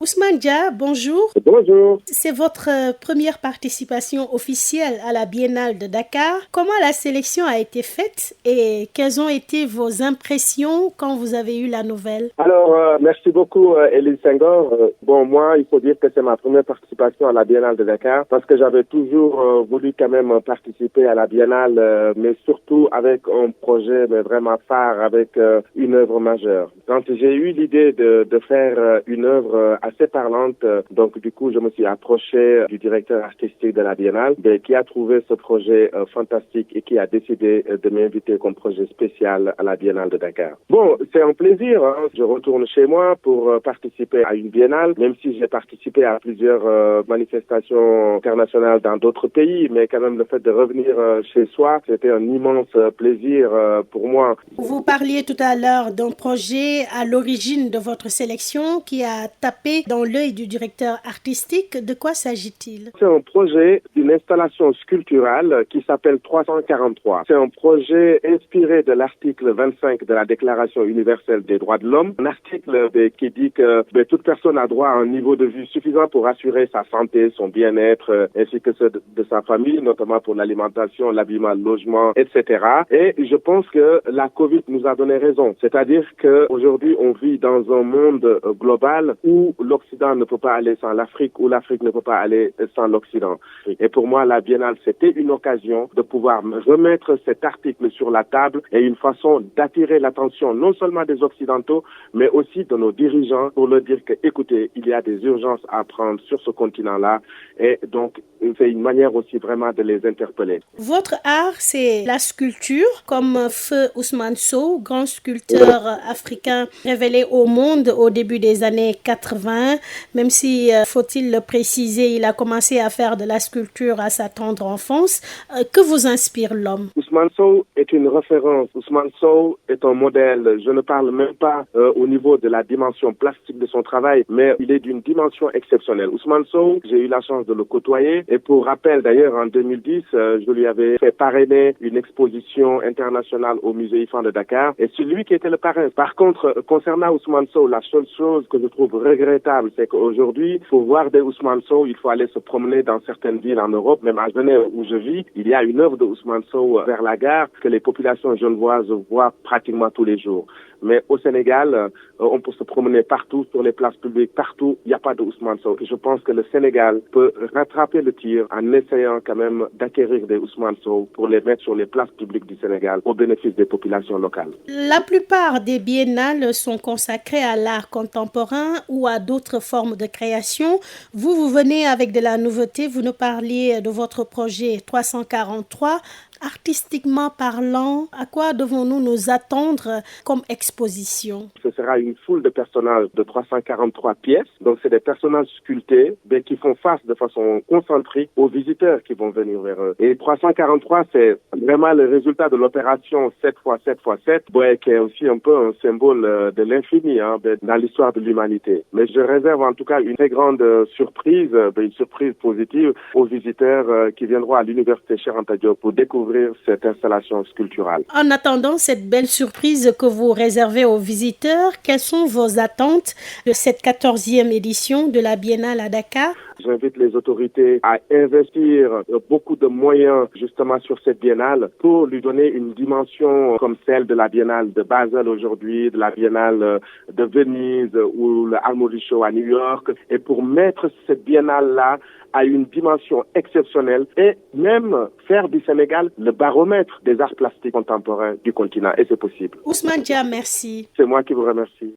Ousmane Dia, bonjour. Bonjour. C'est votre première participation officielle à la Biennale de Dakar. Comment la sélection a été faite et quelles ont été vos impressions quand vous avez eu la nouvelle? Alors, merci beaucoup, Élise Senghor. Moi, il faut dire que c'est ma première participation à la Biennale de Dakar parce que j'avais toujours voulu quand même participer à la Biennale, mais surtout avec un projet vraiment phare, avec une œuvre majeure. Quand j'ai eu l'idée de faire une œuvre assez parlante, donc du coup, je me suis approché du directeur artistique de la Biennale, qui a trouvé ce projet fantastique et qui a décidé de m'inviter comme projet spécial à la Biennale de Dakar. Bon, c'est un plaisir. Je retourne chez moi pour participer à une biennale, même si j'ai participé à plusieurs manifestations internationales dans d'autres pays, mais quand même le fait de revenir chez soi, c'était un immense plaisir pour moi. Vous parliez tout à l'heure d'un projet à l'origine de votre sélection qui a tapé dans l'œil du directeur artistique. De quoi s'agit-il? C'est un projet d'une installation sculpturale qui s'appelle 343. C'est un projet inspiré de l'article 25 de la Déclaration universelle des droits de l'homme, un article qui dit que toute personne a droit à un niveau de vie suffisant pour assurer sa santé, son bien-être, ainsi que ceux de sa famille, notamment pour l'alimentation, l'habillement, le logement, etc. Et je pense que la Covid nous a donné raison. C'est-à-dire qu'aujourd'hui, on vit dans un monde global où l'Occident ne peut pas aller sans l'Afrique, où l'Afrique ne peut pas aller sans l'Occident. Et pour moi, la Biennale, c'était une occasion de pouvoir remettre cet article sur la table et une façon d'attirer l'attention non seulement des Occidentaux, mais aussi de nos dirigeants pour leur dire que, écoutez, il y a des urgences à prendre sur ce continent-là. Et donc, c'est une manière aussi vraiment de les interpeller. Votre art, c'est la sculpture, comme Feu Ousmane Sow, grand sculpteur africain révélé au monde au début des années 80. Même si, faut-il le préciser, il a commencé à faire de la sculpture à sa tendre enfance. Que vous inspire l'homme? Ousmane Sow est une référence. Ousmane Sow est un modèle. Je ne parle même pas au niveau de la dimension plastique de son travail, mais il est d'une dimension exceptionnelle. Ousmane Sow, j'ai eu la chance de le côtoyer et pour rappel d'ailleurs en 2010, je lui avais fait parrainer une exposition internationale au musée IFAN de Dakar et c'est lui qui était le parrain. Par contre, concernant Ousmane Sow, la seule chose que je trouve regrettable, c'est qu'aujourd'hui, pour voir des Ousmane Sow, il faut aller se promener dans certaines villes en Europe, même à Genève où je vis, il y a une œuvre de Ousmane Sow vers la gare que les populations genevoises voient pratiquement tous les jours. Mais au Sénégal, on peut se promener partout, sur les places publiques, partout, il n'y a pas de Ousmane Sow. Et je pense que le Sénégal peut rattraper le tir en essayant quand même d'acquérir des Ousmane Sow pour les mettre sur les places publiques du Sénégal au bénéfice des populations locales. La plupart des biennales sont consacrées à l'art contemporain ou à d'autres formes de création. Vous venez avec de la nouveauté, vous nous parliez de votre projet 343. Artistiquement parlant, à quoi devons-nous nous attendre comme exposition? Ce sera une foule de personnages de 343 pièces. Donc, c'est des personnages sculptés qui font face de façon concentrique aux visiteurs qui vont venir vers eux. Et 343, c'est vraiment le résultat de l'opération 7x7x7, qui est aussi un peu un symbole de l'infini dans l'histoire de l'humanité. Mais je réserve en tout cas une très grande surprise, une surprise positive aux visiteurs qui viendront à l'université Cheikh Anta Diop pour découvrir cette installation sculpturale. En attendant cette belle surprise que vous réservez aux visiteurs, quelles sont vos attentes de cette 14e édition de la Biennale à Dakar? J'invite les autorités à investir beaucoup de moyens justement sur cette biennale pour lui donner une dimension comme celle de la biennale de Basel aujourd'hui, de la biennale de Venise ou le Armory Show à New York, et pour mettre cette biennale-là à une dimension exceptionnelle et même faire du Sénégal le baromètre des arts plastiques contemporains du continent. Et c'est possible. Ousmane Dia, merci. C'est moi qui vous remercie.